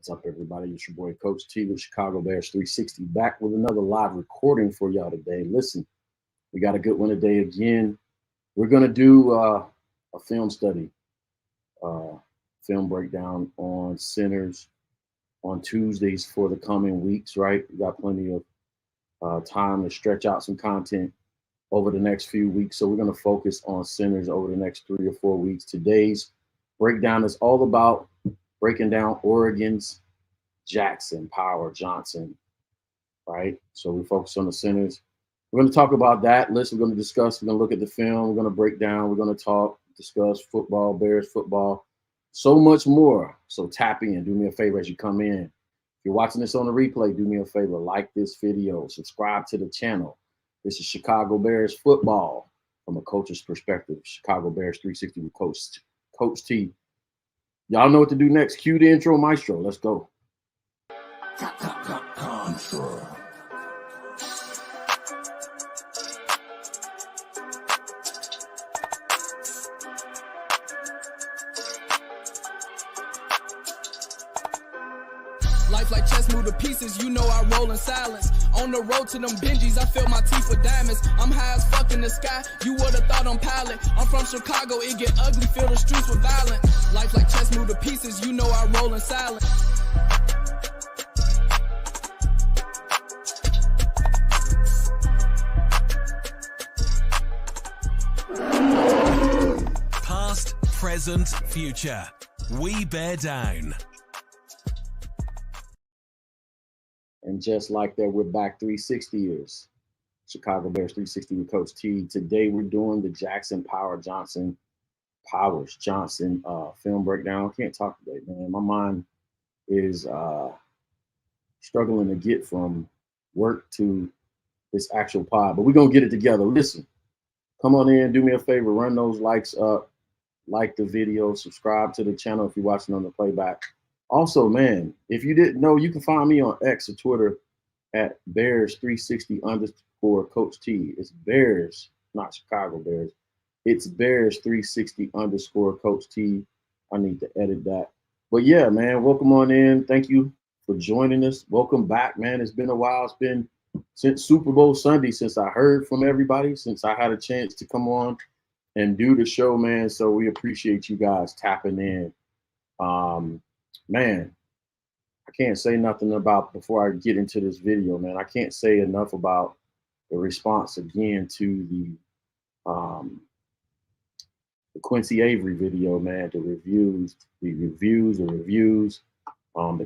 What's up, everybody? It's your boy, Coach T with Chicago Bears 360, back with another live recording for y'all today. Listen, we got a good one today again. We're going to do a film study, film breakdown on centers on Tuesdays for the coming weeks, right? We got plenty of time to stretch out some content over the next few weeks. So we're going to focus on centers over the next 3 or 4 weeks. Today's breakdown is all about breaking down Oregon's Jackson, Power, Johnson, right? So we focus on the centers. We're going to talk about that. Listen, we're going to discuss, we're going to look at the film, we're going to break down, we're going to talk, discuss football, Bears football, so much more. So tap in, do me a favor as you come in. If you're watching this on the replay, do me a favor, like this video, subscribe to the channel. This is Chicago Bears football from a coach's perspective. Chicago Bears 360 with Coach T. Y'all know what to do next. Cue the intro, maestro. Let's go. Life like chess, move to pieces, you know I roll in silence. On the road to them Benjis, I fill my teeth with diamonds. I'm high as fuck in the sky, you would've thought I'm pilot. I'm from Chicago, it get ugly, fill the streets with violence. Life like chess, move to pieces, you know I roll in silence. Past, present, future. We bear down. And just like that, we're back 360 years. Chicago Bears 360 with Coach T. Today we're doing the Jackson Powers Johnson film breakdown. I can't talk today, man. My mind is struggling to get from work to this actual pod, but we're gonna get it together. Listen, come on in, do me a favor, run those likes up, like the video, subscribe to the channel if you're watching on the playback. Also, man, if you didn't know, you can find me on X or Twitter at Bears360_Coach T. It's Bears, not Chicago Bears. It's Bears360_Coach T. I need to edit that. But yeah, man, welcome on in. Thank you for joining us. Welcome back, man. It's been a while. It's been since Super Bowl Sunday since I heard from everybody, since I had a chance to come on and do the show, man. So we appreciate you guys tapping in. Man, I can't say nothing about, before I get into this video, man, I can't say enough about the response again to the Quincy Avery video, man, the reviews, the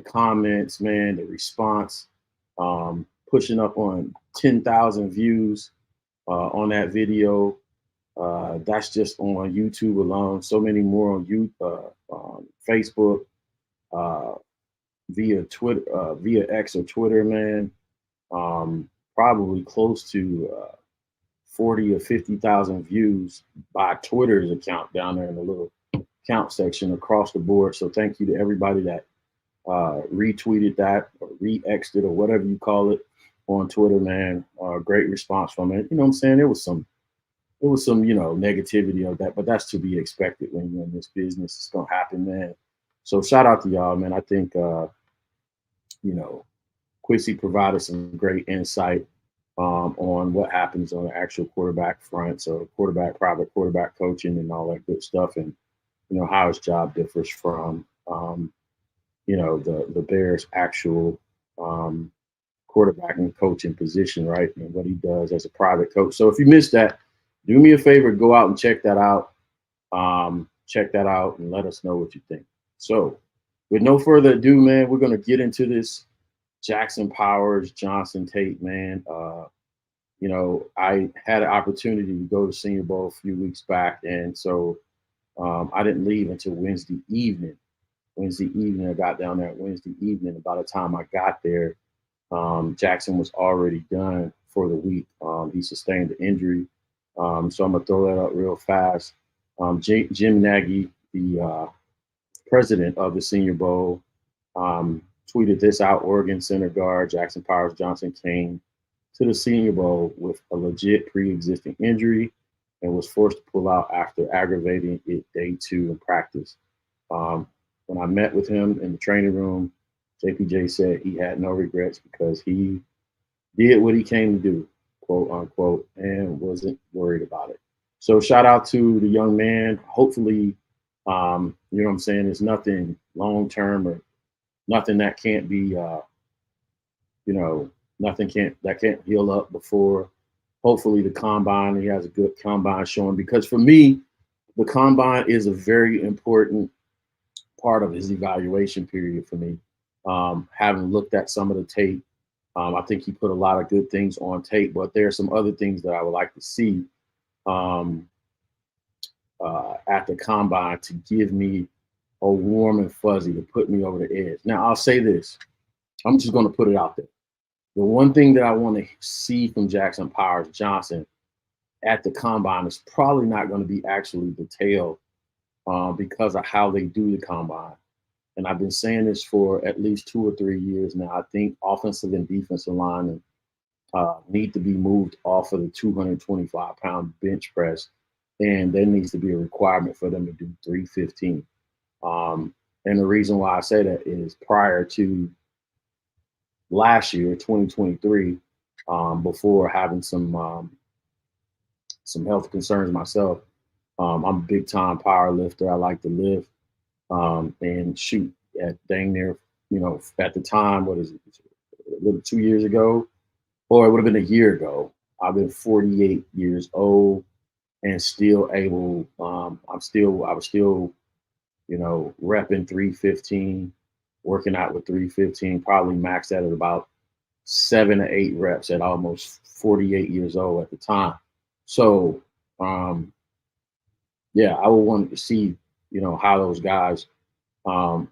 comments, man, the response, pushing up on 10,000 views on that video. That's just on YouTube alone. So many more on Facebook. Via Twitter, via X or Twitter, man, probably close to 40 or 50,000 views by Twitter's account down there in the little count section across the board. So thank you to everybody that retweeted that or re-X'd it or whatever you call it on Twitter, man. Great response from it. You know what I'm saying? There was some, you know, negativity of that, but that's to be expected when you're in this business. It's gonna happen, man. So shout out to y'all, man. I think, you know, Quincy provided some great insight on what happens on the actual quarterback front. So private quarterback coaching and all that good stuff. And, you know, how his job differs from, you know, the Bears' actual quarterback and coaching position, right? And what he does as a private coach. So if you missed that, do me a favor, go out and check that out. Check that out and let us know what you think. So with no further ado, man, we're going to get into this Jackson Powers Johnson tape, man. You know, I had an opportunity to go to Senior Bowl a few weeks back, and so I didn't leave until Wednesday evening. I got down there Wednesday evening. By the time I got there, Jackson was already done for the week. He sustained an injury. So I'm going to throw that up real fast. Jim Nagy, the president of the Senior Bowl, tweeted this out. Oregon center guard Jackson Powers Johnson came to the Senior Bowl with a legit pre-existing injury and was forced to pull out after aggravating it day 2 in practice. When I met with him in the training room, JPJ said he had no regrets because he did what he came to do, quote unquote, and wasn't worried about it. So shout out to the young man. Hopefully, you know what I'm saying, it's nothing long term or nothing that can't be, you know, nothing can't heal up before. Hopefully the combine, he has a good combine showing, because for me, the combine is a very important part of his evaluation period for me. Having looked at some of the tape, I think he put a lot of good things on tape, but there are some other things that I would like to see at the combine to give me a warm and fuzzy, to put me over the edge. Now, I'll say this. I'm just going to put it out there. The one thing that I want to see from Jackson Powers Johnson at the combine is probably not going to be actually detailed because of how they do the combine. And I've been saying this for at least 2 or 3 years now. I think offensive and defensive linemen need to be moved off of the 225-pound bench press, and there needs to be a requirement for them to do 315. And the reason why I say that is prior to last year, 2023, before having some health concerns myself, I'm a big time power lifter. I like to lift and shoot at dang near, you know, at the time, what is it, a little 2 years ago, or it would have been a year ago. I've been 48 years old and still able, I was still, you know, repping 315, working out with 315, probably maxed out at about 7 to 8 reps at almost 48 years old at the time. So, yeah, I would want to see, you know, how those guys,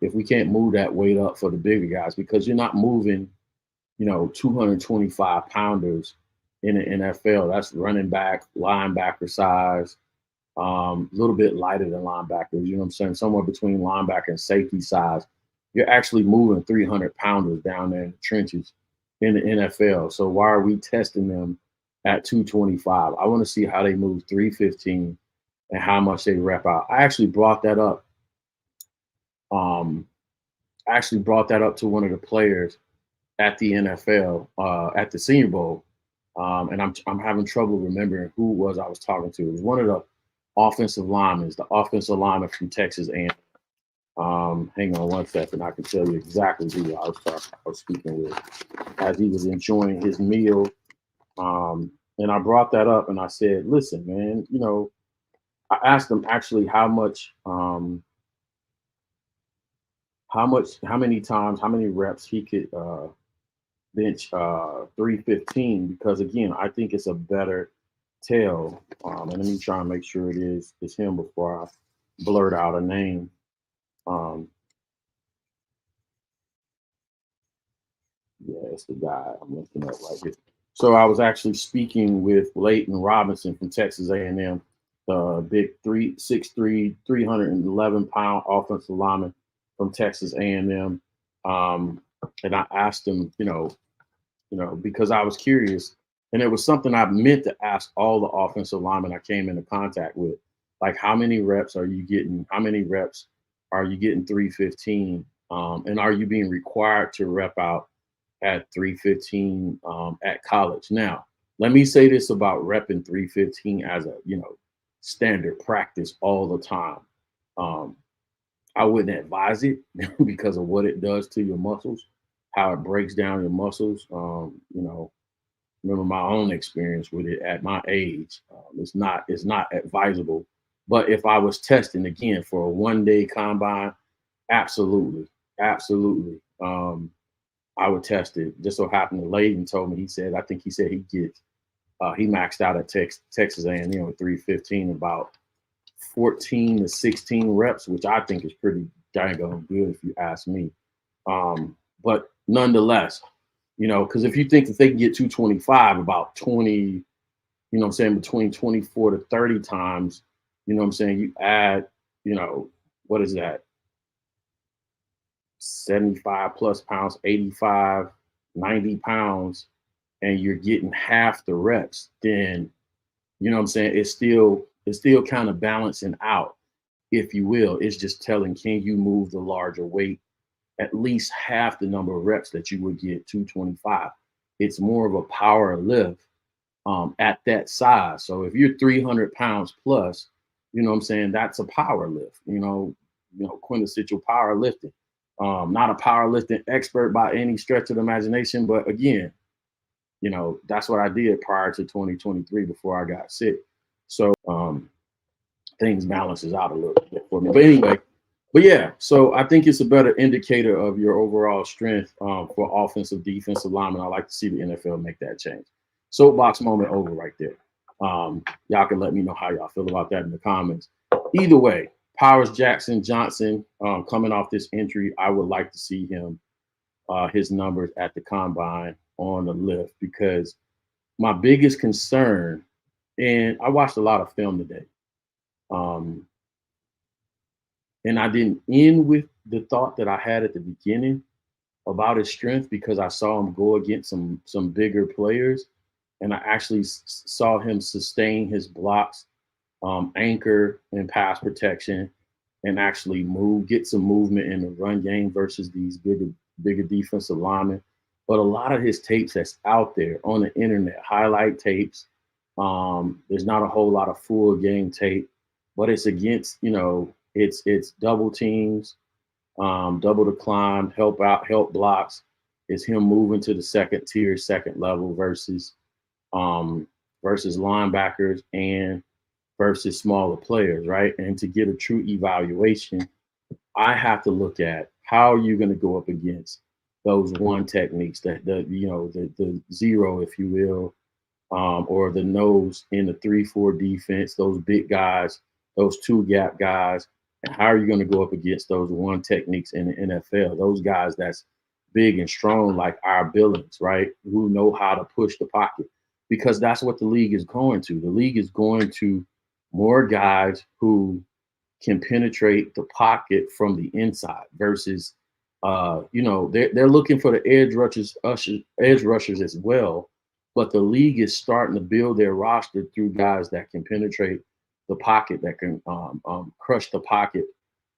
if we can't move that weight up for the bigger guys, because you're not moving, you know, 225 pounders in the NFL. That's running back, linebacker size, a little bit lighter than linebackers, you know what I'm saying? Somewhere between linebacker and safety size. You're actually moving 300 pounders down there in the trenches in the NFL. So why are we testing them at 225? I want to see how they move 315 and how much they rep out. I actually brought that up. To one of the players at the NFL, at the Senior Bowl. And I'm having trouble remembering who it was I was talking to. It was one of the offensive linemen, the offensive lineman from Texas A&M. Hang on one second. I can tell you exactly who I was speaking with as he was enjoying his meal. And I brought that up and I said, listen, man, you know, I asked him actually how many reps he could bench 315, because again, I think it's a better tell. And let me try and make sure it's him before I blurt out a name. Yeah, it's the guy I'm looking at right here. So I was actually speaking with Leighton Robinson from Texas A&M, the big 6'3", 311-pound offensive lineman from Texas A&M. And I asked him, you know, because I was curious, and it was something I meant to ask all the offensive linemen I came into contact with, like how many reps are you getting? How many reps are you getting 315? And are you being required to rep out at 315 at college? Now, let me say this about repping 315 as a, you know, standard practice all the time. I wouldn't advise it because of what it does to your muscles, how it breaks down your muscles. You know, remember my own experience with it at my age. It's not advisable. But if I was testing again for a one-day combine, absolutely. I would test it. Just so happened that Leighton told me, he said he gets, he maxed out at Texas A&M with 315, about 14 to 16 reps, which I think is pretty dang good if you ask me. But nonetheless, you know, because if you think that they can get 225 about 20, you know what I'm saying, between 24 to 30 times, you know what I'm saying, you add, you know, what is that? 75 plus pounds, 85, 90 pounds, and you're getting half the reps, then, you know what I'm saying, it's still kind of balancing out, if you will. It's just telling, can you move the larger weight at least half the number of reps that you would get 225. It's more of a power lift at that size. So if you're 300 pounds plus, you know what I'm saying, that's a power lift, quintessential power lifting. Not a powerlifting expert by any stretch of the imagination, but again, that's what I did prior to 2023 before I got sick. So things balances out a little bit for me. But anyway, yeah, so I think it's a better indicator of your overall strength for offensive, defensive linemen. I like to see the NFL make that change. Soapbox moment over right there. Y'all can let me know how y'all feel about that in the comments. Either way, Powers, Jackson, Johnson, coming off this injury, I would like to see him, his numbers at the combine on the lift, because my biggest concern, and I watched a lot of film today, and I didn't end with the thought that I had at the beginning about his strength, because I saw him go against some bigger players, and I actually saw him sustain his blocks, anchor and pass protection, and actually get some movement in the run game versus these bigger defensive linemen. But a lot of his tapes that's out there on the internet, highlight tapes, there's not a whole lot of full game tape, but it's against, it's double teams, double the climb, help blocks. It's him moving to the second tier, second level versus linebackers and versus smaller players, right? And to get a true evaluation, I have to look at how you're going to go up against those one techniques, that the zero, if you will, or the nose in the 3-4 defense, those big guys, those two gap guys, and how are you going to go up against those one techniques in the NFL? Those guys that's big and strong like our Billings, right? Who know how to push the pocket, because that's what the league is going to. The league is going to more guys who can penetrate the pocket from the inside versus, they're looking for the edge rushers as well. But the league is starting to build their roster through guys that can penetrate the pocket, that can crush the pocket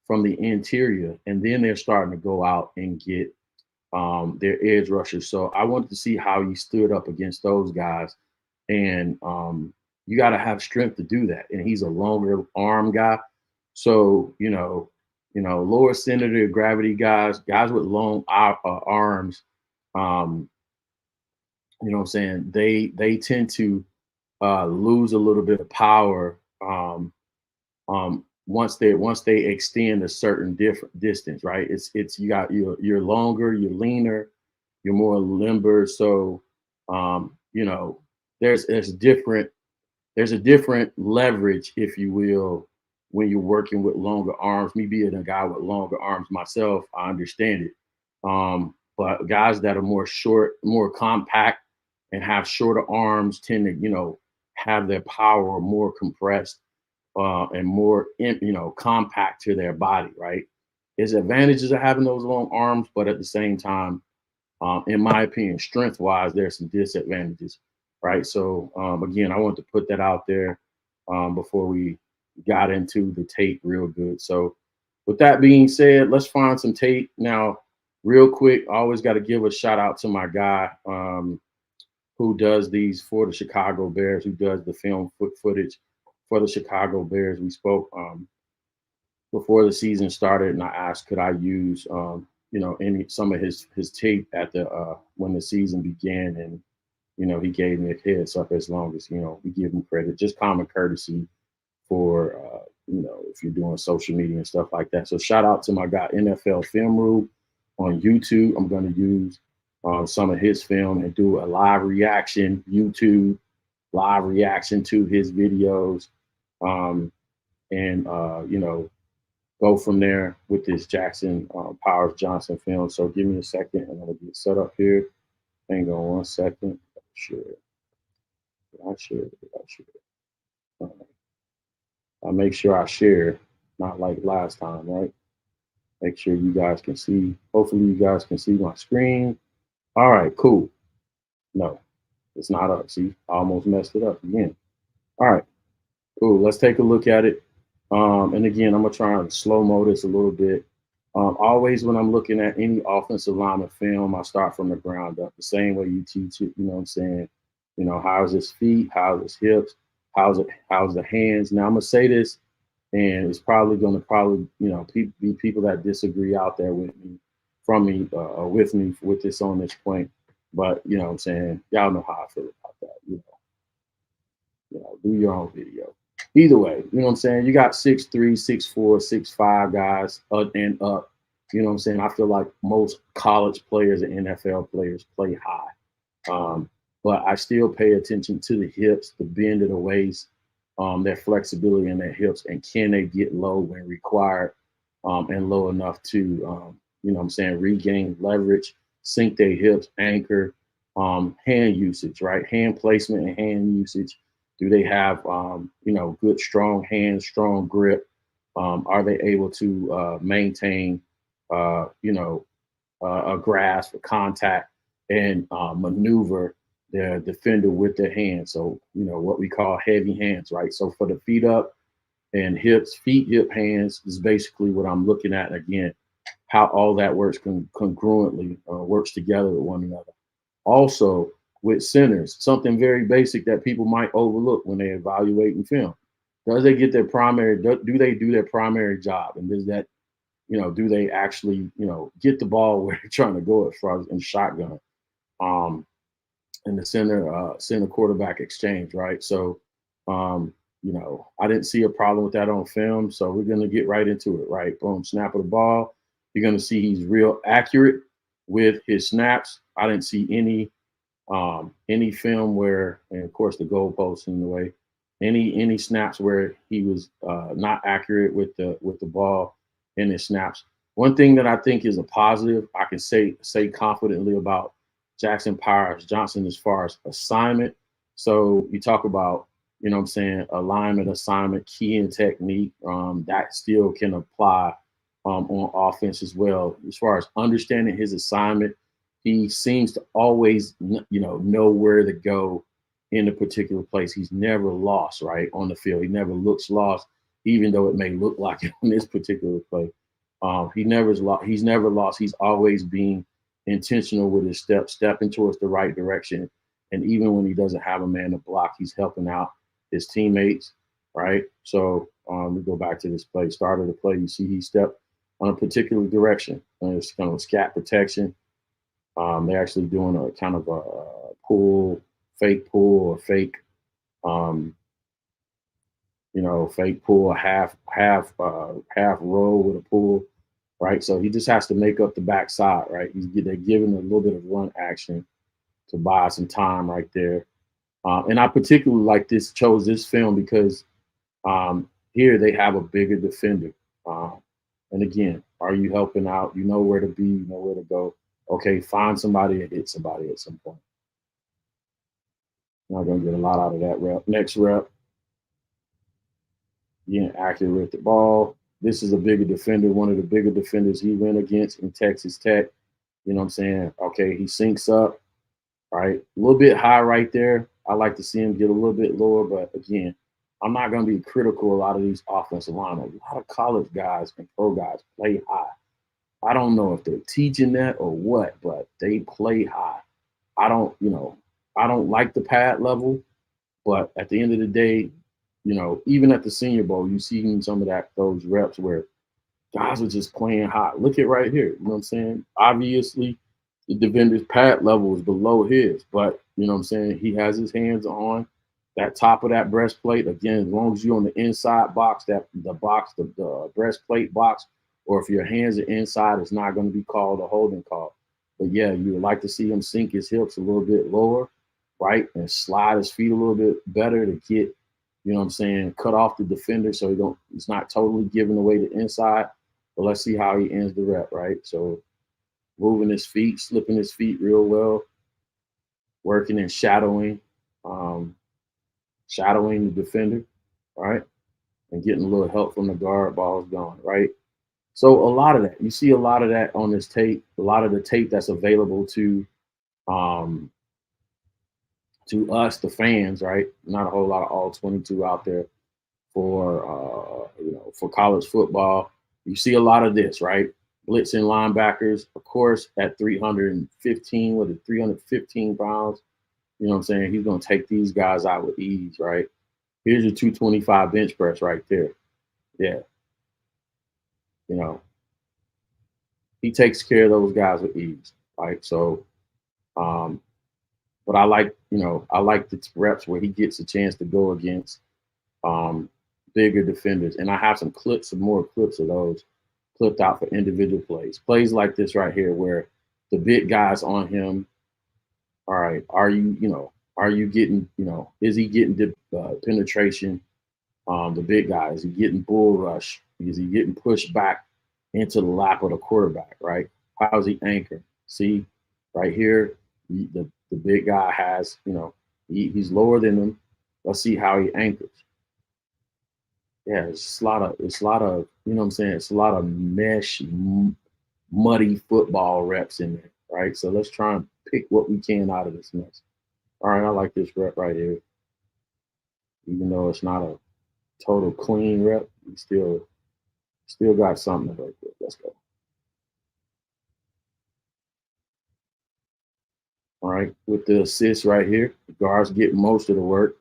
from the interior. And then they're starting to go out and get their edge rushers. So I wanted to see how he stood up against those guys. And you got to have strength to do that. And he's a longer arm guy. So, lower center of gravity guys with long arms, they tend to lose a little bit of power once they extend a certain distance, right? It's you're longer, you're leaner, you're more limber. So there's a different leverage, if you will, when you're working with longer arms. Me being a guy with longer arms myself, I understand it. But guys that are more short, more compact, and have shorter arms tend to, have their power more compressed and more, compact to their body, right? There's advantages of having those long arms, but at the same time, in my opinion, strength-wise, there's some disadvantages, right? So again, I want to put that out there before we got into the tape real good. So with that being said, let's find some tape now real quick. I always got to give a shout out to my guy who does these for the Chicago Bears, who does the film footage for the Chicago Bears. We spoke before the season started, and I asked, could I use some of his tape at the when the season began, and he gave me a heads up, as long as we give him credit, just common courtesy for if you're doing social media and stuff like that. So shout out to my guy NFL Film Room on YouTube. I'm going to use some of his film and do a live reaction, YouTube live reaction to his videos, and go from there with this Jackson Powers Johnson film. So give me a second, and I'm gonna get set up here. Hang on 1 second. Share. I share. I make sure I share, not like last time, right? Make sure you guys can see. Hopefully you guys can see my screen. All right, cool. No, it's not up. See, I almost messed it up again. All right, cool. Let's take a look at it. And again, I'm gonna try and slow-mo this a little bit Always when I'm looking at any offensive lineman film, I start from the ground up, the same way you teach it. You know what I'm saying? You know, how's his feet? How's his hips? How's the hands? Now I'm gonna say this, and it's probably gonna you know be people that disagree out there with me, from me, with me with this on this point. But you know what I'm saying? Y'all know how I feel about that. Do your own video. Either way, you know what I'm saying? You got 6'3", 6'4", 6'5" guys and up. You know what I'm saying? I feel like most college players and NFL players play high. But I still pay attention to the hips, the bend of the waist, their flexibility in their hips, and can they get low when required, and low enough to, you know what I'm saying, regain leverage, sink their hips, anchor, hand usage, right? Hand placement and hand usage. Do they have, you know, good, strong hands, strong grip? Are they able to maintain, you know, a grasp, a contact, and maneuver their defender with their hands? So, you know, what we call heavy hands, right? So for the feet up and hips, feet, hip, hands is basically what I'm looking at. Again, how all that works congruently, works together with one another. Also, with centers, something very basic that people might overlook when they evaluate in film. Does they get their primary, do they do their primary job? And does that, you know, do they actually, you know, get the ball where they're trying to go as far as in shotgun, in the center quarterback exchange, right? So, you know, I didn't see a problem with that on film. So we're going to get right into it, right? Boom, snap of the ball. You're going to see he's real accurate with his snaps. I didn't see any film where, and of course the goalpost in the way, any snaps where he was not accurate with the ball in his snaps. One thing that I think is a positive, I can say confidently about Jackson Powers Johnson as far as assignment. So you talk about, you know what I'm saying, alignment, assignment, key and technique, that still can apply on offense as well. As far as understanding his assignment, he seems to always, you know where to go in a particular place. He's never lost, right, on the field. He never looks lost, even though it may look like it on this particular play. He's never lost. He's always being intentional with his stepping towards the right direction. And even when he doesn't have a man to block, he's helping out his teammates, right? So we go back to this play. Start of the play, you see he stepped on a particular direction. And it's kind of scat protection. They're actually doing a kind of a fake pull, or fake, you know, fake pull, a half roll with a pull, right? So he just has to make up the backside, right? They're giving a little bit of run action to buy some time right there. And I particularly chose this film because here they have a bigger defender. And again, are you helping out? You know where to be, you know where to go. Okay, find somebody and hit somebody at some point. Not gonna get a lot out of that rep. Next rep, being accurate with the ball. This is a bigger defender, one of the bigger defenders he went against in Texas Tech. You know what I'm saying? Okay, he syncs up, right? A little bit high right there. I like to see him get a little bit lower, but again, I'm not gonna be critical. A lot of these offensive linemen, a lot of college guys and pro guys play high. I don't know if they're teaching that or what, but they play high. I don't like the pad level, but at the end of the day, you know, even at the Senior Bowl, you see some of those reps where guys are just playing high. Look at right here. You know what I'm saying? Obviously, the defender's pad level is below his, but you know what I'm saying? He has his hands on that top of that breastplate. Again, as long as you're on the inside box, the breastplate box, or if your hands are inside, it's not going to be called a holding call. But yeah, you would like to see him sink his hips a little bit lower, right? And slide his feet a little bit better to get, you know what I'm saying, cut off the defender so he's not totally giving away the inside. But let's see how he ends the rep, right? So moving his feet, slipping his feet real well, working and shadowing the defender, right? And getting a little help from the guard, ball's gone, right? So a lot of that, you see a lot of that on this tape, a lot of the tape that's available to us, the fans, right? Not a whole lot of all 22 out there for college football. You see a lot of this, right? blitzing linebackers, of course, at 315, what is 315 pounds. You know what I'm saying? He's going to take these guys out with ease, right? Here's your 225 bench press right there. Yeah. You know, he takes care of those guys with ease, right? So, but I like, I like the reps where he gets a chance to go against bigger defenders. And I have some more clips of those clipped out for individual plays. Plays like this right here where the big guy's on him. All right, are you getting, is he getting the penetration? The big guy, is he getting bull rush? Is he getting pushed back into the lap of the quarterback, right? How's he anchored? See, right here, the big guy has, he's lower than him. Let's see how he anchors. Yeah, it's a lot of, you know what I'm saying? It's a lot of mesh, muddy football reps in there, right? So let's try and pick what we can out of this mess. All right, I like this rep right here. Even though it's not a total clean rep, we still got something to work with. Let's go. All right, with the assist right here, the guards get most of the work.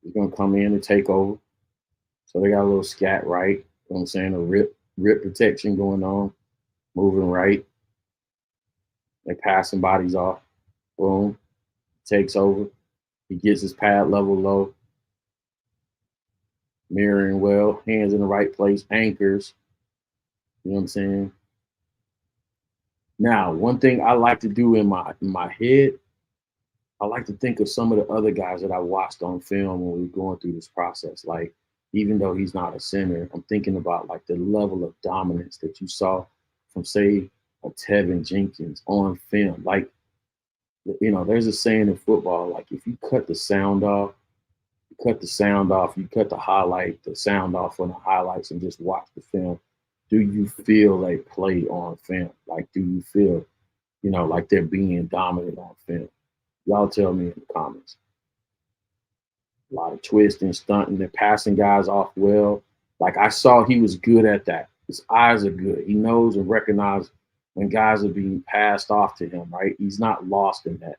He's gonna come in and take over. So they got a little scat right, you know what I'm saying, a rip protection going on, moving right. They're passing bodies off. Boom. Takes over. He gets his pad level low. Mirroring well, hands in the right place, anchors. You know what I'm saying? Now, one thing I like to do in my head, I like to think of some of the other guys that I watched on film when we were going through this process. Like, even though he's not a center, I'm thinking about like the level of dominance that you saw from, say, a Tevin Jenkins on film. Like, there's a saying in football, like if you cut the sound off, you cut the sound the sound off on the highlights and just watch the film. Do you feel they play on film? Like, do you feel, like they're being dominant on film? Y'all tell me in the comments. A lot of twisting, stunting, they're passing guys off well. Like, I saw he was good at that. His eyes are good. He knows and recognizes when guys are being passed off to him, right? He's not lost in that.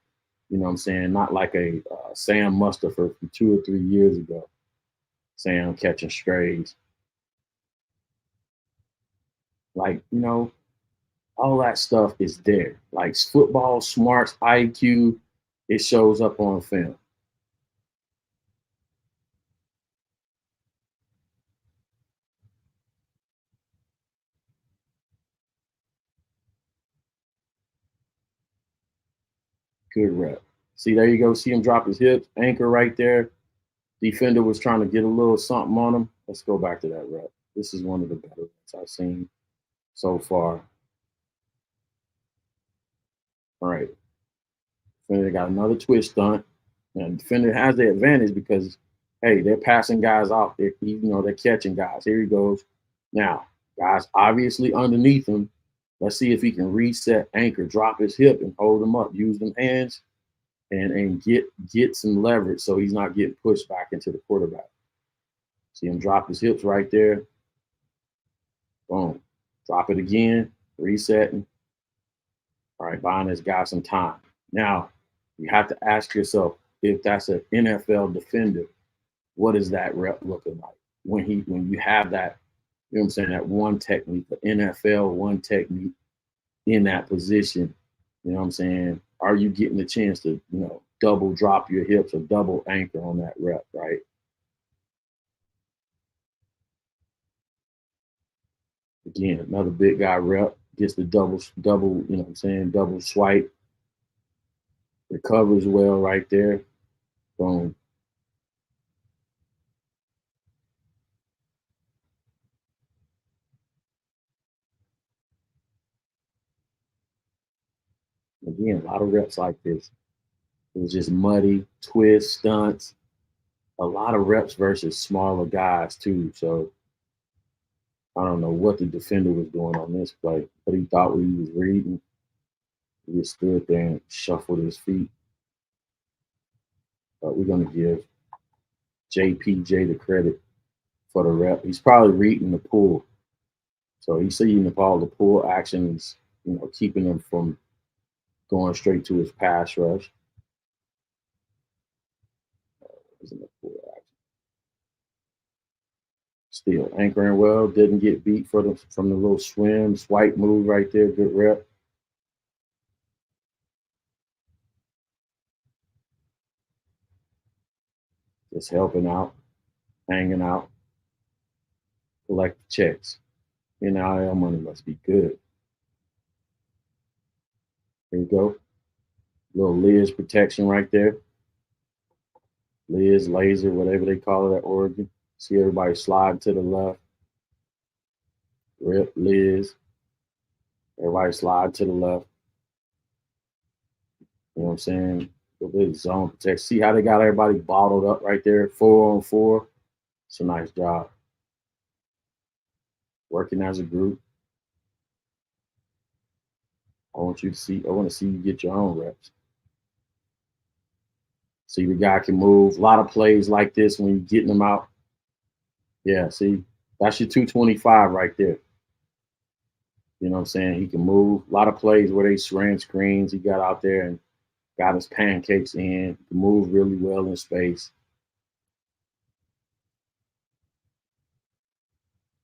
You know what I'm saying? Not like a Sam Mustipher from 2 or 3 years ago. Sam catching strays. Like, all that stuff is there. Like football smarts, IQ, it shows up on film. Good rep. See, there you go. See him drop his hips, anchor right there. Defender was trying to get a little something on him. Let's go back to that rep. This is one of the better reps I've seen so far. All right. Defender got another twist stunt. And defender has the advantage because, hey, they're passing guys off. They're catching guys. Here he goes. Now, guys obviously underneath him. Let's see if he can reset, anchor, drop his hip, and hold him up. Use them hands and get some leverage so he's not getting pushed back into the quarterback. See him drop his hips right there. Boom. Drop it again. Resetting. All right, buying this guy some time. Now, you have to ask yourself, if that's an NFL defender, what is that rep looking like? When you have that, you know what I'm saying, that one technique, the NFL one technique in that position, you know what I'm saying? Are you getting the chance to, double drop your hips or double anchor on that rep, right? Again, another big guy rep, gets the double, you know what I'm saying, double swipe. Recovers well right there. Boom. Again, a lot of reps like this. It was just muddy, twist, stunts. A lot of reps versus smaller guys too. So I don't know what the defender was doing on this play, but he thought what he was reading. He just stood there and shuffled his feet. But we're going to give JPJ the credit for the rep. He's probably reading the pull. So he's seeing Nepal, the pull actions, keeping him from going straight to his pass rush. Isn't a pull action. Still anchoring well, didn't get beat from the little swim, swipe move right there, good rep. Just helping out, hanging out, collect checks. NIL money must be good. There you go. Little Liz protection right there. Liz, laser, whatever they call it at Oregon. See everybody slide to the left. Rip, Liz. Everybody slide to the left. You know what I'm saying? A little bit of zone protect. See how they got everybody bottled up right there? 4-on-4. It's a nice job. Working as a group. I want to see you get your own reps. See, the guy can move. A lot of plays like this when you're getting them out. Yeah, see, that's your 225 right there. You know what I'm saying? He can move. A lot of plays where they ran screens. He got out there and got his pancakes in. He can move really well in space.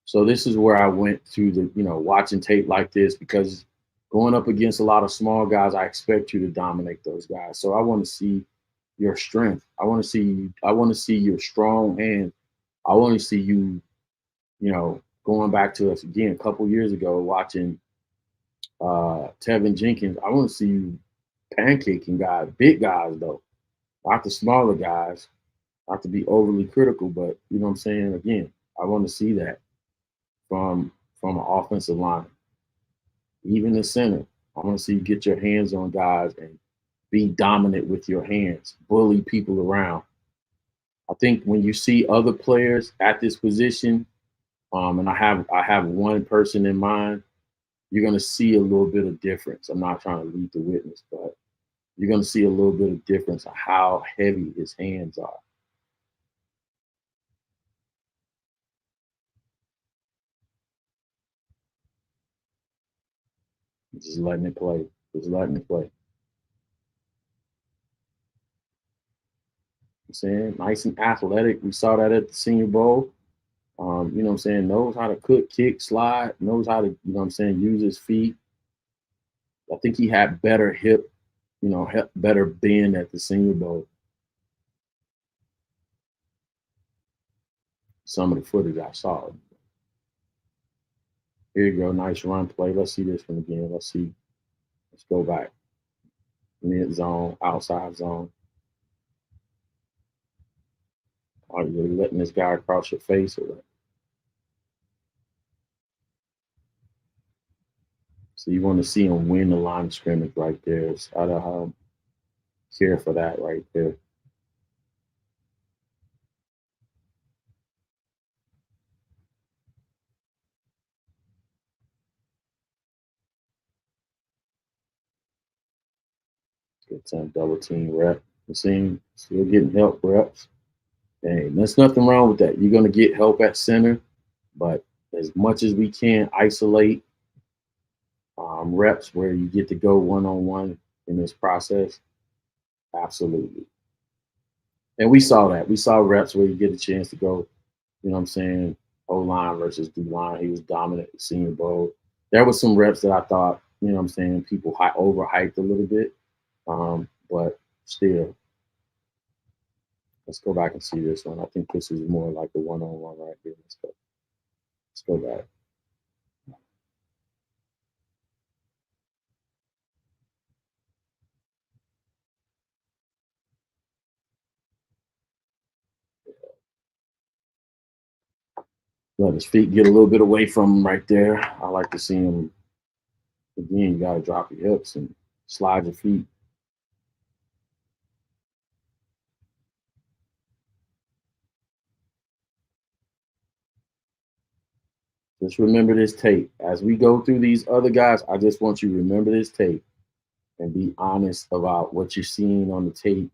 So this is where I went to the, watching tape like this, because going up against a lot of small guys, I expect you to dominate those guys. So I want to see your strength. I want to see your strong hand. I want to see you, going back to us again a couple years ago, watching Tevin Jenkins. I want to see you pancaking guys, big guys though, not the smaller guys. Not to be overly critical, but you know what I'm saying? Again, I want to see that from an offensive line. Even the center, I want to see you get your hands on guys and be dominant with your hands, bully people around. I think when you see other players at this position, and I have one person in mind, you're going to see a little bit of difference. I'm not trying to lead the witness, but you're going to see a little bit of difference of how heavy his hands are. Just letting it play. Just letting it play. I'm saying nice and athletic. We saw that at the Senior Bowl. You know what I'm saying? Knows how to cook, kick, slide, knows how to, use his feet. I think he had better hip, better bend at the Senior Bowl. Some of the footage I saw. Here you go, nice run play. Let's see this one again. Let's go back. Mid zone, outside zone. Are you really letting this guy across your face or what? So you want to see him win the line of scrimmage right there. So I don't care for that right there. Good time, double team rep. You see, still getting help reps. Hey, there's nothing wrong with that. You're going to get help at center, but as much as we can isolate reps where you get to go one-on-one in this process, absolutely. And we saw that. We saw reps where you get a chance to go, O-line versus D-line. He was dominant at Senior Bowl. There was some reps that I thought, people overhyped a little bit. But still, let's go back and see this one. I think this is more like a one-on-one right here. Let's go back. Let his feet get a little bit away from him right there. I like to see him. Again, you got to drop your hips and slide your feet. Just remember this tape. As we go through these other guys, I just want you to remember this tape and be honest about what you're seeing on the tape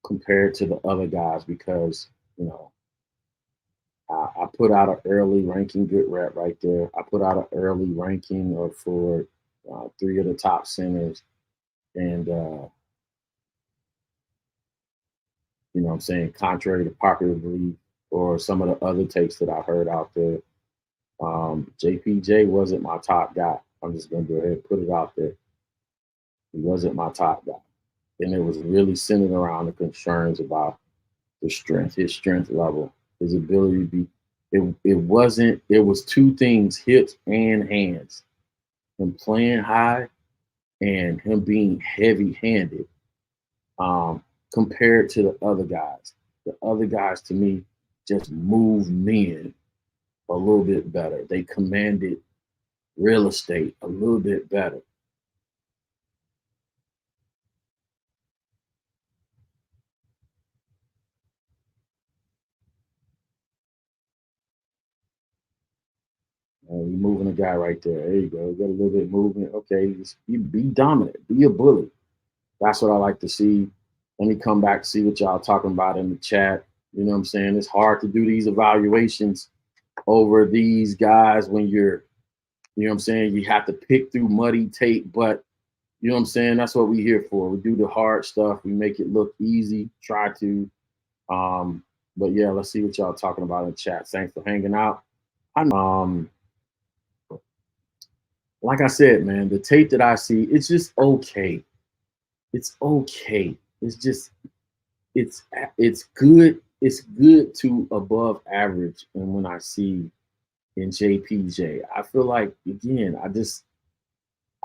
compared to the other guys, because, I put out an early ranking, good rep right there. I put out an early ranking for 3 of the top centers. And, you know what I'm saying, contrary to popular belief or some of the other takes that I heard out there, JPJ wasn't my top guy. I'm just going to go ahead and put it out there. He wasn't my top guy. And it was really centered around the concerns about the strength, his strength level, his ability to be. It was two things, hips and hands. Him playing high and him being heavy handed compared to the other guys. The other guys to me just moved men a little bit better. They commanded real estate a little bit better. You're moving a guy right there. There you go. Get a little bit of movement. Okay, just be dominant. Be a bully. That's what I like to see. Let me come back to see what y'all talking about in the chat. You know what I'm saying? It's hard to do these evaluations over these guys when you're, you know what I'm saying? You have to pick through muddy tape, but you know what I'm saying? That's what we're here for. We do the hard stuff. We make it look easy, try to. But yeah, let's see what y'all talking about in the chat. Thanks for hanging out. Like I said, man, the tape that I see, it's just okay. It's okay. It's just, it's good. It's good to above average. And when I see in JPJ, I feel like, again, I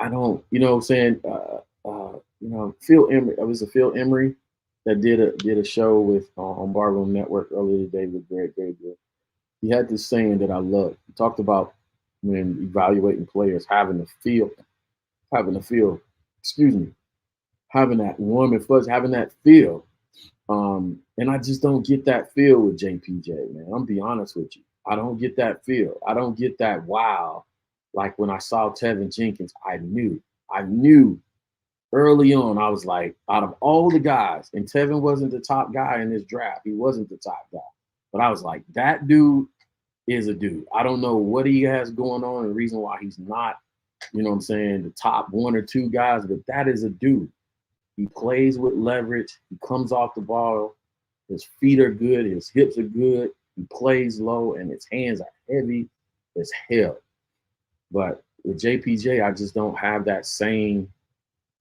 don't, you know what I'm saying? You know, Phil Emery, it was a Phil Emery that did a show with on Barroom Network earlier today with Greg Gabriel. He had this saying that I love. He talked about when evaluating players, having the feel, excuse me, having that warm and fuzzy, having that feel. And I just don't get that feel with JPJ, man. I'm gonna be honest with you. I don't get that feel. I don't get that wow. Like when I saw Tevin Jenkins, I knew early on, I was like, out of all the guys, and Tevin wasn't the top guy in this draft. He wasn't the top guy. But I was like, that dude is a dude. I don't know what he has going on and the reason why he's not, you know what I'm saying, the top 1 or 2 guys, but that is a dude. He plays with leverage. He comes off the ball. His feet are good. His hips are good. He plays low, and his hands are heavy as hell. But with JPJ, I just don't have that same,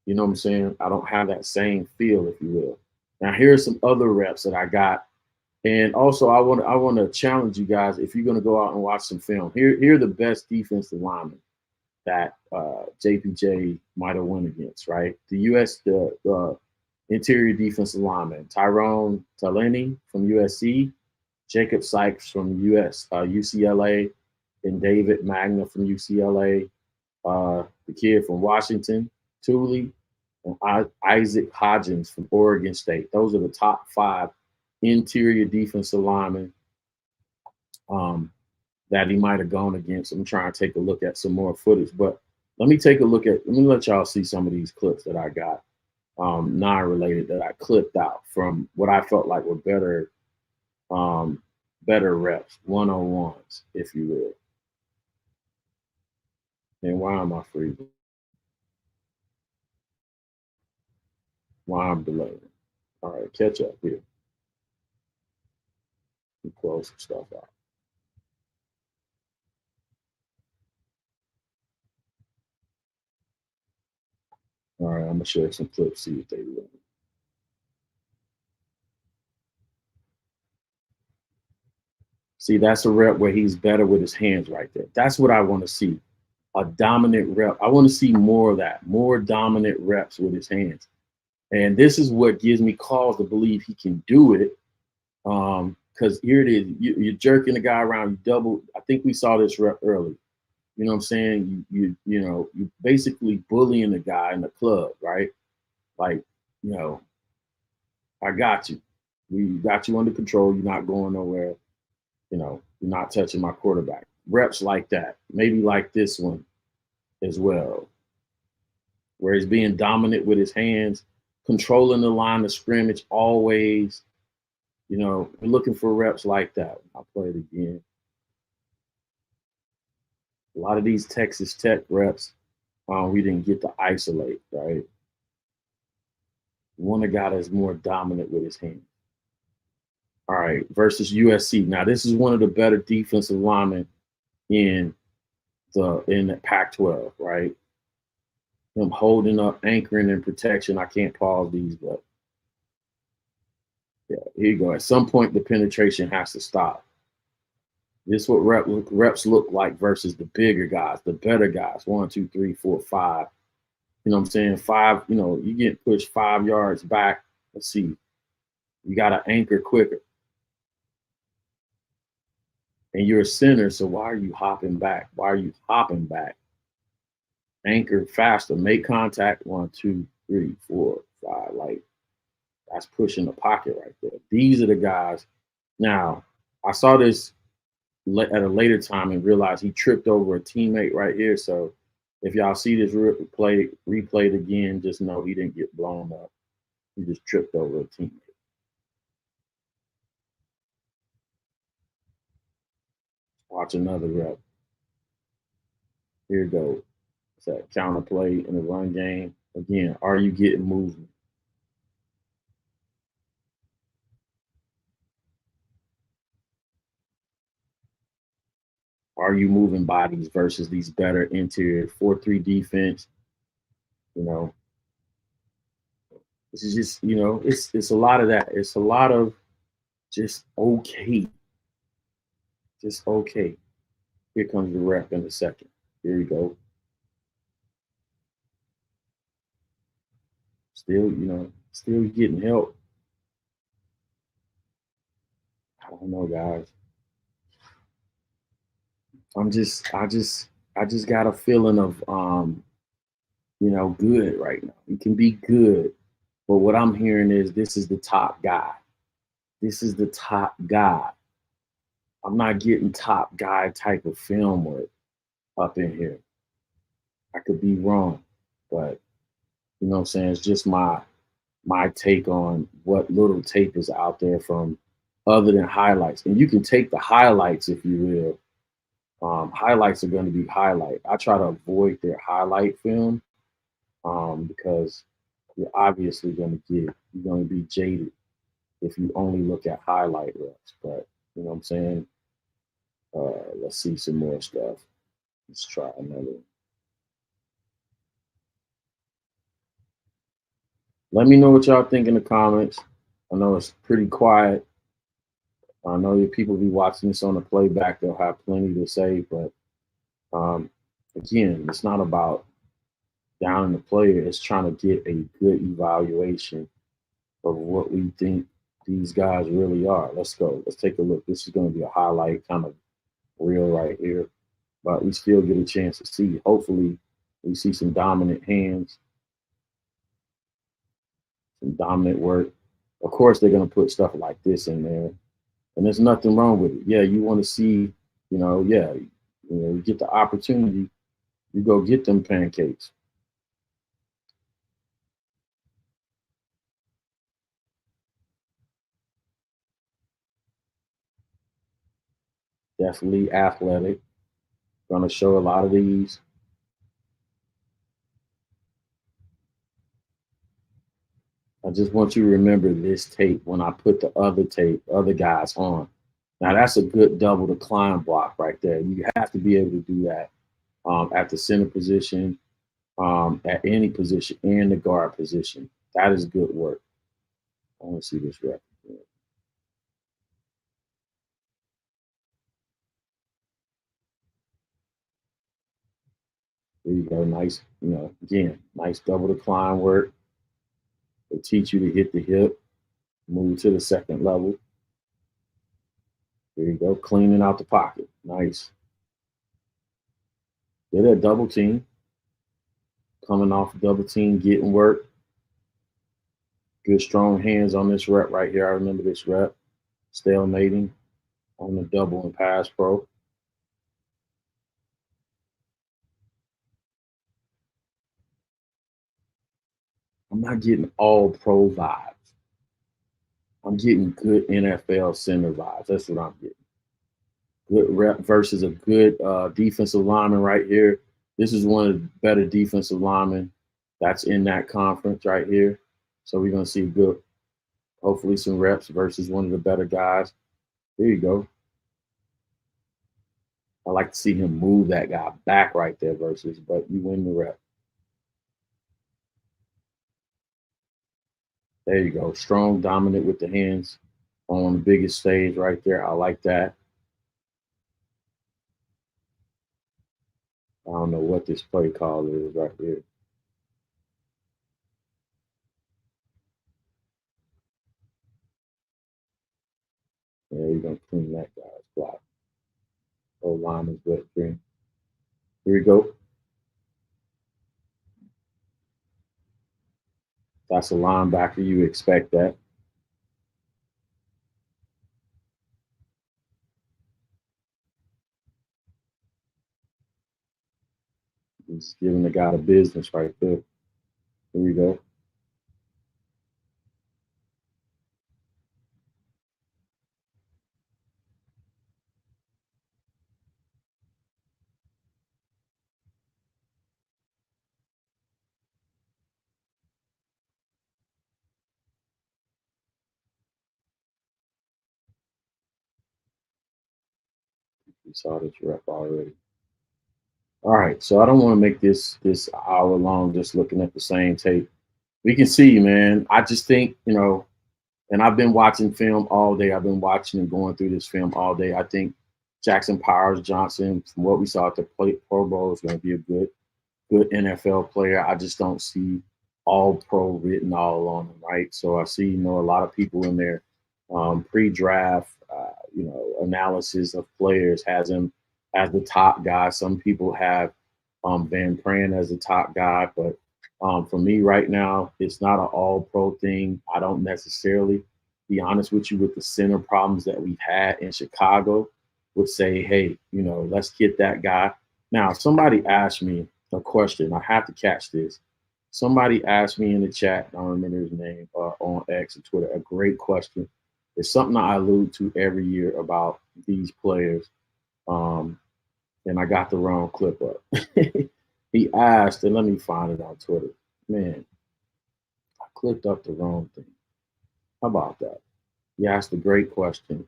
you know what I'm saying? I don't have that same feel, if you will. Now, here's some other reps that I got. And also, I want to challenge you guys, if you're going to go out and watch some film, here are the best defensive linemen that JPJ might have won against, right? The interior defensive lineman, Tyrone Taleni from USC, Jacob Sykes from UCLA, and David Magna from UCLA, the kid from Washington, Thule, and Isaac Hodgins from Oregon State. Those are the top 5 interior defensive linemen that he might have gone against. I'm trying to take a look at some more footage, but let me let y'all see some of these clips that I got, non-related, that I clipped out from what I felt like were better reps, one-on-ones, if you will. And why am I freezing? Why I'm delaying? All right, catch up here. We close some stuff out. All right, I'm gonna share some clips, see if they look. See, that's a rep where he's better with his hands right there. That's what I want to see. A dominant rep. I want to see more of that, more dominant reps with his hands. And this is what gives me cause to believe he can do it. Because here it is, you're jerking the guy around, you double. I think we saw this rep early. You know what I'm saying? You basically bullying the guy in the club, right? Like, you know, I got you. We got you under control. You're not going nowhere. You know, you're not touching my quarterback. Reps like that. Maybe like this one as well, where he's being dominant with his hands, controlling the line of scrimmage always. You know, we're looking for reps like that. I'll play it again. A lot of these Texas Tech reps, we didn't get to isolate, right? We want a guy that's more dominant with his hands. All right, versus USC. Now, this is one of the better defensive linemen in the Pac-12, right? Him holding up, anchoring, and protection. I can't pause these, but yeah, here you go. At some point, the penetration has to stop. This is what reps look like versus the bigger guys, the better guys. 1, 2, 3, 4, 5. You know what I'm saying? 5. You know, you get pushed 5 yards back. Let's see. You got to anchor quicker. And you're a center, so why are you hopping back? Why are you hopping back? Anchor faster. Make contact. 1, 2, 3, 4, 5. Like, that's pushing the pocket right there. These are the guys. Now, I saw this at a later time and realized he tripped over a teammate right here. So if y'all see this replayed again, just know he didn't get blown up. He just tripped over a teammate. Watch another rep. Here you go. It's that counter play in the run game. Again, are you getting movement? Are you moving bodies versus these better interior 4-3 defense? You know, this is just, you know, it's a lot of that. It's a lot of just okay. Just okay. Here comes the rep in a second. Here you go. Still, you know, still getting help. I don't know, guys. I just got a feeling of you know, good right now. It can be good. But what I'm hearing is this is the top guy. This is the top guy. I'm not getting top guy type of film work up in here. I could be wrong, but you know what I'm saying? It's just my take on what little tape is out there from other than highlights. And you can take the highlights if you will. Highlights are going to be highlight. I try to avoid their highlight film because you're obviously going to you're going to be jaded if you only look at highlight reps. But you know what I'm saying? Let's see some more stuff. Let's try another one. Let me know what y'all think in the comments. I know it's pretty quiet. I know your people be watching this on the playback. They'll have plenty to say, but again, it's not about downing the player. It's trying to get a good evaluation of what we think these guys really are. Let's go. Let's take a look. This is going to be a highlight kind of reel right here, but we still get a chance to see. Hopefully, we see some dominant hands, some dominant work. Of course, they're going to put stuff like this in there, and there's nothing wrong with it. Yeah, you want to see, you know, yeah, you know, you get the opportunity, you go get them pancakes. Definitely athletic. Going to show a lot of these. I just want you to remember this tape when I put the other guys on. Now that's a good double decline block right there. You have to be able to do that at the center position, at any position, and the guard position. That is good work. I want to see this rep. There you go. Nice, you know, again, nice double decline work. They teach you to hit the hip, move to the second level. There you go, cleaning out the pocket. Nice. Get that double team. Coming off double team, getting work. Good strong hands on this rep right here. I remember this rep. Stalemating on the double and pass pro. I'm not getting all pro vibes. I'm getting good NFL center vibes. That's what I'm getting. Good rep versus a good defensive lineman right here. This is one of the better defensive linemen that's in that conference right here. So we're gonna see good, hopefully some reps versus one of the better guys. There you go. I like to see him move that guy back right there versus, but you win the rep. There you go. Strong, dominant with the hands on the biggest stage right there. I like that. I don't know what this play call is right here. Yeah, you're going to clean that guy's block. Oh, line is wet green. Here we go. That's a linebacker. You expect that. He's giving the guy the business right there. Here we go. We saw this rep already. All right, so I don't want to make this hour long just looking at the same tape. We can see, man. I just think, and I've been watching film all day. I've been watching and going through this film all day. I think Jackson Powers Johnson, from what we saw at the Pro Bowl, is going to be a good NFL player. I just don't see all pro written all on him, right? So I see, a lot of people in their pre-draft, analysis of players has him as the top guy. Some people have Van Pran as the top guy, but for me right now, it's not an all-pro thing. I don't necessarily, be honest with you, with the center problems that we've had in Chicago, would say, hey, let's get that guy. Now, somebody asked me a question. I have to catch this. Somebody asked me in the chat, I don't remember his name, on X or Twitter, a great question. It's something I allude to every year about these players. And I got the wrong clip up. He asked, and let me find it on Twitter. Man, I clicked up the wrong thing. How about that? He asked a great question.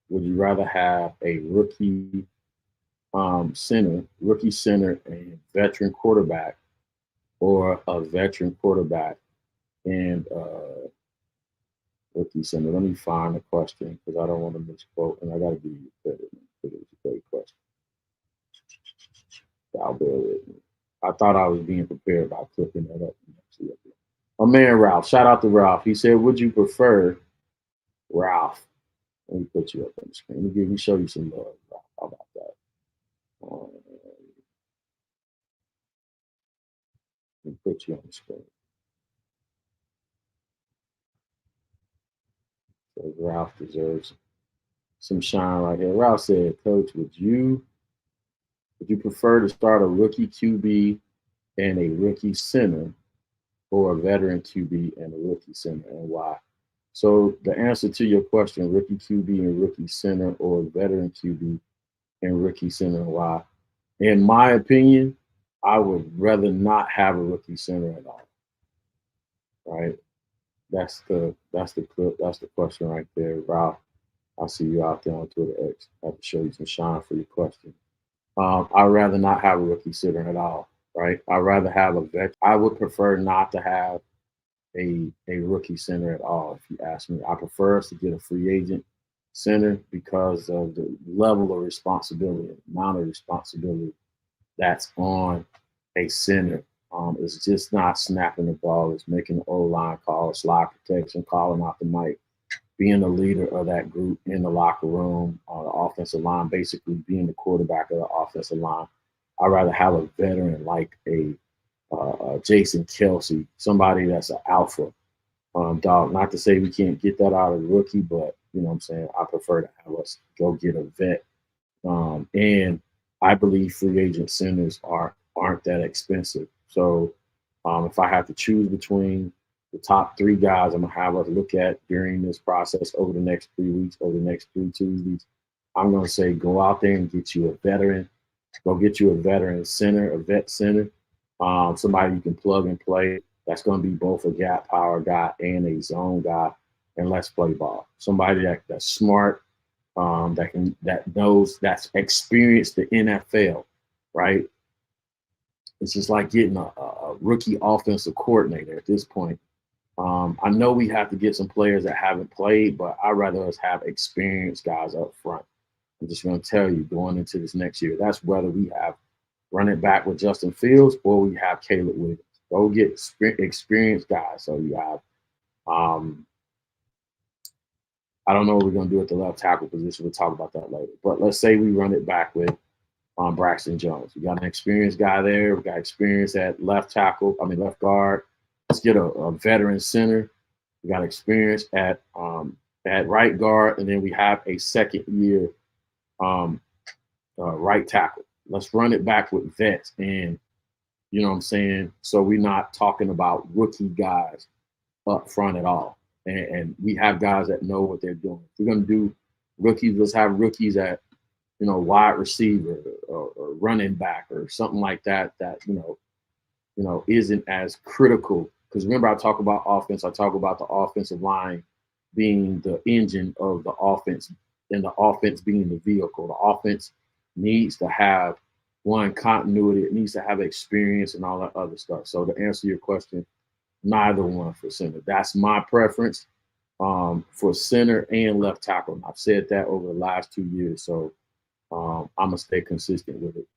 Would you rather have a rookie center and veteran quarterback, or a veteran quarterback and rookie center? Let me find the question because I don't want to misquote, and I got to give you credit because it was a great question. I'll bear with me. I thought I was being prepared by clipping that up. My man Ralph, shout out to Ralph. He said, would you prefer, Ralph? Let me put you up on the screen. Let me show you some love, Ralph. How about that? Let me put you on the screen. So Ralph deserves some shine right here. Ralph said, Coach, would you prefer to start a rookie QB and a rookie center, or a veteran QB and a rookie center, and why? So the answer to your question, rookie QB and rookie center, or veteran QB and rookie center, and why? In my opinion, I would rather not have a rookie center at all. Right? That's the clip. That's the question right there, Ralph. I see you out there on Twitter X. I have to show you some shine for your question. I'd rather not have a rookie center at all, right? I'd rather have a vet. I would prefer not to have a rookie center at all, if you ask me. I prefer us to get a free agent center because of the level of responsibility, amount of responsibility that's on a center. It's just not snapping the ball. It's making the O-line call, slide protection, calling out the mic, being the leader of that group in the locker room, the offensive line, basically being the quarterback of the offensive line. I'd rather have a veteran like a Jason Kelce, somebody that's an alpha dog. Not to say we can't get that out of the rookie, but you know what I'm saying? I prefer to have us go get a vet. And I believe free agent centers aren't that expensive. So if I have to choose between the top 3 guys I'm gonna have us look at during this process over the next 3 weeks, over the next 3 Tuesdays. I'm gonna say go out there and get you a veteran. Go get you a veteran center, a vet center, somebody you can plug and play. That's gonna be both a gap power guy and a zone guy, and let's play ball. Somebody that's smart, that knows, that's experienced the NFL, right? It's just like getting a rookie offensive coordinator at this point. I know we have to get some players that haven't played, but I'd rather us have experienced guys up front. I'm just going to tell you going into this next year, that's whether we have running back with Justin Fields or we have Caleb Williams. Go get experienced guys. So you have, I don't know what we're going to do at the left tackle position. We'll talk about that later. But let's say we run it back with Braxton Jones. We got an experienced guy there. We got experience at left guard. Let's get a veteran center. We got experience at right guard, and then we have a second year right tackle. Let's run it back with vets, and you know what I'm saying? So we're not talking about rookie guys up front at all. And we have guys that know what they're doing. If we're going to do rookies, let's have rookies at, wide receiver or running back or something like that, isn't as critical. Because remember, I talk about offense. I talk about the offensive line being the engine of the offense and the offense being the vehicle. The offense needs to have continuity. It needs to have experience and all that other stuff. So to answer your question, neither one for center. That's my preference for center and left tackle. And I've said that over the last 2 years. So I'm going to stay consistent with it.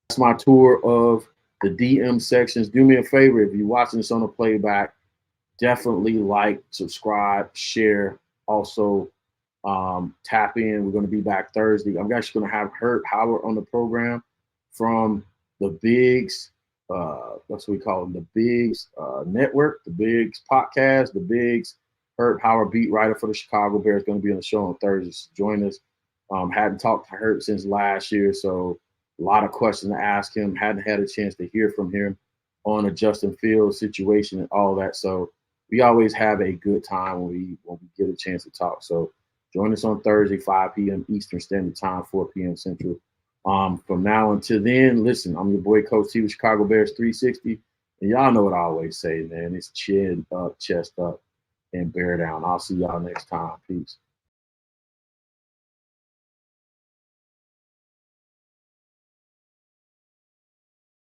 That's my tour of the DM sections. Do me a favor, if you're watching this on a playback, definitely like, subscribe, share. Also, tap in. We're going to be back Thursday. I'm actually going to have Herb Howard on the program from the Bigs. That's what we call them, the Bigs Network, the Bigs Podcast, the Bigs. Herb Howard, beat writer for the Chicago Bears, going to be on the show on Thursday. So join us. Hadn't talked to Herb since last year, so a lot of questions to ask him. Hadn't had a chance to hear from him on a Justin Fields situation and all that. So we always have a good time when we get a chance to talk. So join us on Thursday, 5 p.m. Eastern Standard Time, 4 p.m. Central. From now until then, listen, I'm your boy Coach T with Chicago Bears 360. And y'all know what I always say, man. It's chin up, chest up, and bear down. I'll see y'all next time. Peace.